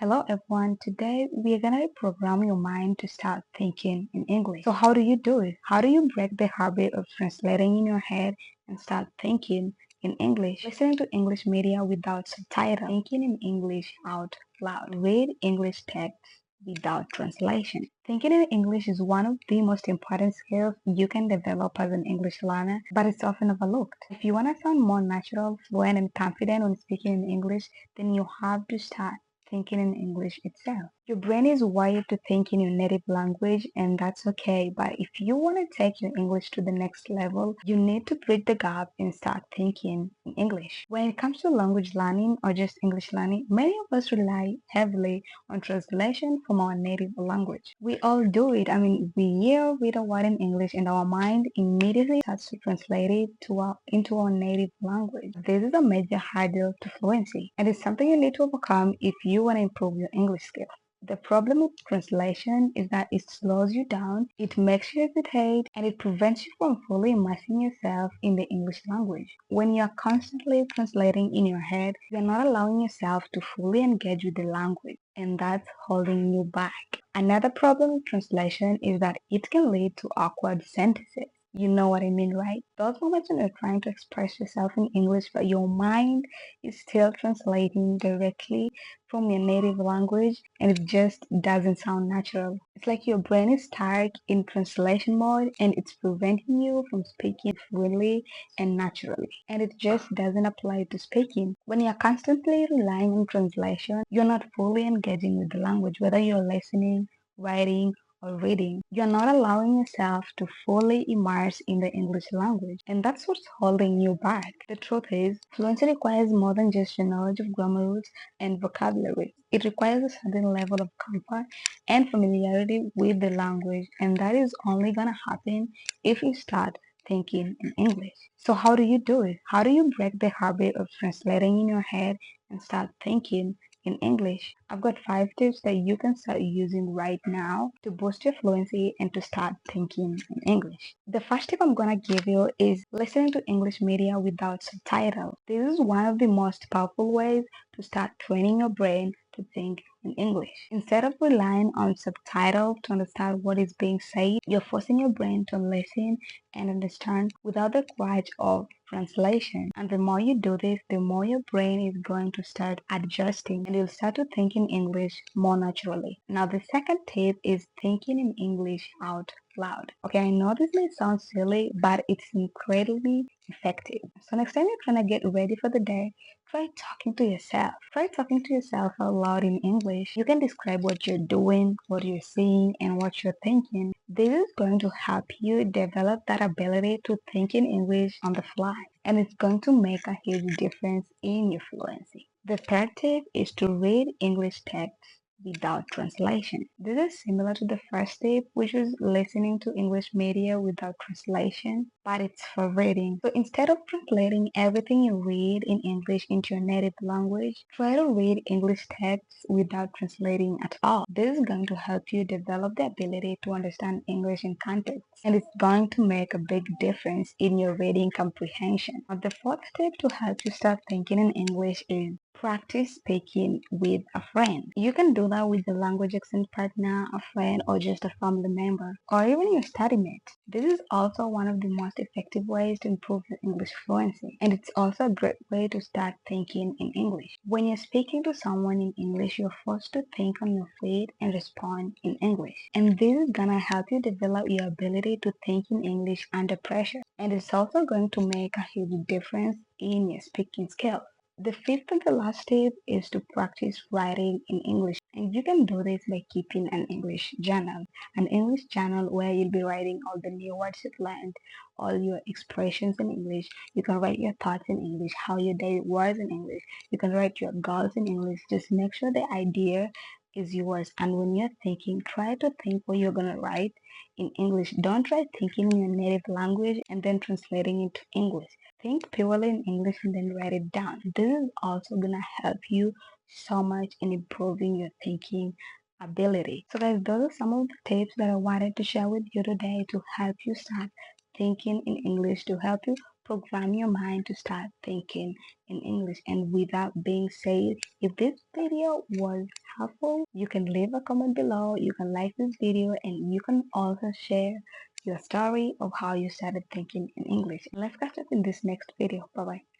Hello everyone, today we are gonna program your mind to start thinking in English. So how do you do it? How do you break the habit of translating in your head and start thinking in English? Listening to English media without subtitles, thinking in English out loud, read English text without translation. Thinking in English is one of the most important skills you can develop as an English learner, but it's often overlooked. If you want to sound more natural, fluent, and confident when speaking in English, then you have to start thinking in English itself. Your brain is wired to think in your native language, and that's okay. But if you want to take your English to the next level, you need to bridge the gap and start thinking in English. When it comes to language learning or just English learning, many of us rely heavily on translation from our native language. We all do it. We read a word in English, and our mind immediately starts to translate it into our native language. This is a major hurdle to fluency, and it's something you need to overcome if you want to improve your English skills. The problem with translation is that it slows you down, it makes you hesitate, and it prevents you from fully immersing yourself in the English language. When you are constantly translating in your head, you are not allowing yourself to fully engage with the language, and that's holding you back. Another problem with translation is that it can lead to awkward sentences. You know what I mean, right? Those moments when you're trying to express yourself in English, but your mind is still translating directly from your native language and it just doesn't sound natural. It's like your brain is stuck in translation mode and it's preventing you from speaking fluently and naturally. And it just doesn't apply to speaking. When you're constantly relying on translation, you're not fully engaging with the language, whether you're listening, writing, or reading. You're not allowing yourself to fully immerse in the English language, and that's what's holding you back. The truth is, fluency requires more than just your knowledge of grammar rules and vocabulary. It requires a certain level of comfort and familiarity with the language, and that is only gonna happen if you start thinking in English. So how do you do it? How do you break the habit of translating in your head and start thinking in English? I've got 5 tips that you can start using right now to boost your fluency and to start thinking in English. The first tip I'm gonna give you is listening to English media without subtitles. This is one of the most powerful ways to start training your brain to think in English. Instead of relying on subtitles to understand what is being said, you're forcing your brain to listen and understand without the crutch of translation. And the more you do this, the more your brain is going to start adjusting and you'll start to think in English more naturally. Now, the second tip is thinking in English out loud. Okay, I know this may sound silly, but it's incredibly effective. So next time you're trying to get ready for the day, try talking to yourself. Try talking to yourself out loud in English. You can describe what you're doing, what you're seeing, and what you're thinking. This is going to help you develop that ability to think in English on the fly, and it's going to make a huge difference in your fluency. The third tip is to read English text without translation. This is similar to the first tip, which is listening to English media without translation, but it's for reading. So instead of translating everything you read in English into your native language, try to read English texts without translating at all. This is going to help you develop the ability to understand English in context, and it's going to make a big difference in your reading comprehension. Now, the fourth tip to help you start thinking in English is practice speaking with a friend. You can do that with a language accent partner, a friend, or just a family member, or even your study mate. This is also one of the most effective ways to improve your English fluency, and it's also a great way to start thinking in English. When you're speaking to someone in English, you're forced to think on your feet and respond in English. And this is gonna help you develop your ability to think in English under pressure, and it's also going to make a huge difference in your speaking skills. The fifth and the last tip is to practice writing in English. And you can do this by keeping an English journal where you'll be writing all the new words you've learned, all your expressions in English. You can write your thoughts in English, how your day was in English. You can write your goals in English. Just make sure the idea is yours. And when you're thinking, try to think what you're going to write in English. Don't try thinking in your native language and then translating it to English. Think purely in English and then write it down. This is also gonna help you so much in improving your thinking ability. So guys, those are some of the tips that I wanted to share with you today to help you start thinking in English, to help you program your mind to start thinking in English. And without being said, if this video was helpful, you can leave a comment below, you can like this video, and you can also share your story of how you started thinking in English. Let's catch up in this next video. Bye bye.